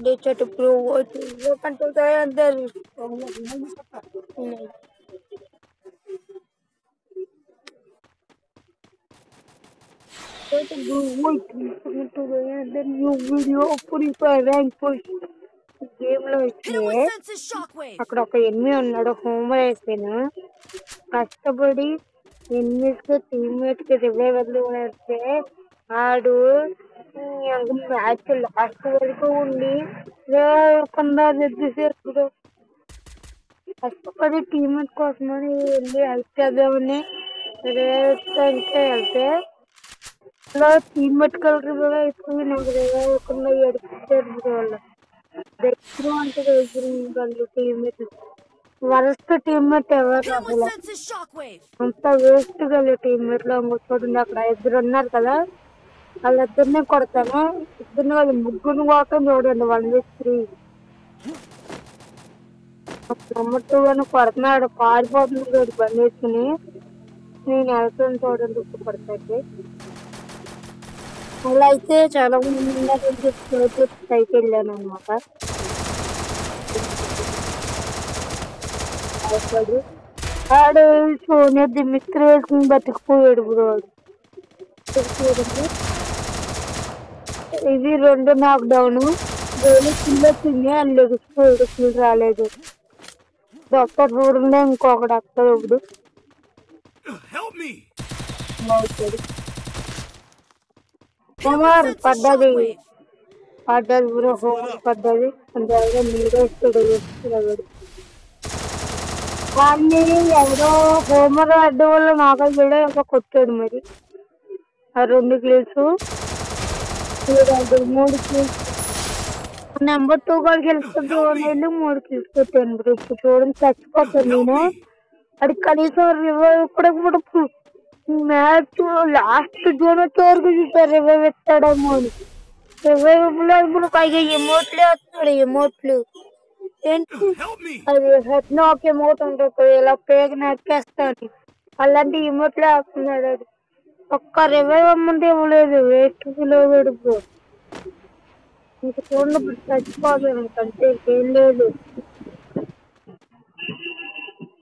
they try to prove what you control the other. Try to do what to the other new video Free Fire rank push game లో ఇస్తే అక్కడ ఒక enemy ఉన్నాడు Homer అయిపోయినా కష్టపడి ఎనిమిదికి teammate కి రివైవల్ వస్తే ఆడు మ్యాచ్ లాస్ట్ వరకు ఉండి లేకుండా నిర్దేశారు కష్టపడి టీమ్మేట్ కోసమని వెళ్ళి హెల్ప్ చేద్దామని వెళ్తే అలా టీమ్మేట్ కలిసి అయిపోయి నాకు రివైవకుండా ఏడిపించారు వాళ్ళు దగ్గర అంటే వాళ్ళు టీమ్మేట్ వరస్ట్ టీమ్మేట్ ఎవరు అసలు అంత వేస్ట్ గల టీమ్మేట్ లో చూడండి అక్కడ ఇద్దరు ఉన్నారు కదా వాళ్ళిద్దరిని కొడతాను ఇద్దరిని వాళ్ళు ముగ్గురు కొట్టడం చూడండి 1v3 నెంబర్ 2 అని కొడుతున్నాడు పారిపోతుంది బండి వేసుకుని నేను వెళ్తాను చూడండి ఇప్పుడు పడతాయి అలా అయితే చాలా మంది పైకి వెళ్ళాను అనమాట ఆడు సోనియా దిమిత్రి వేసుకుని బతికిపోయాడు బ్రో ఇది 2 నాక్ డౌన్ కిల్ వచ్చింది అని లెగిసిపోయాడు కిల్ రాలేదు డాక్టర్ చూడండి ఇంకొకటి అక్కడ ఇప్పుడు కుమార్ పడ్డది బ్రో హోమర్ పడ్డది అంటే మీరే ఇస్తాడు కానీ ఎవరో హోమర్ అడ్డం వల్ల నాకు కూడా ఒక కొట్టాడు మరి ఆ 2 కిల్స్ 3 కిల్స్ నెంబర్ 2 కూడా గెలుస్తుంది 3 కిల్స్ కొట్టాను బ్రో ఇప్పుడు చూడండి చచ్చిపోతాను నేను అది కనీసం రివైవ్ ఇప్పుడు మ్యాచ్ లాస్ట్ జోన్ వచ్చే వరకు చూసారు రివైవ్ ఎత్తాడేమో అని రివైవ్ పైగా ఎమోట్లే వస్తాడు ఎమోట్లు ఏంటి అది హెడ్ నాక్ ఎమోట్ ఉంటుంది ఇలా పేరు నరికేస్తాడు అలాంటి ఎమోట్లే వస్తున్నాడు అది ఒక్క రివైవ్ అమ్మంటే ఇవ్వలేదు వేస్ట్ పిలవడు బ్రో ఇంక చూడండి చచ్చిపోతాను అంతే ఏం లేదు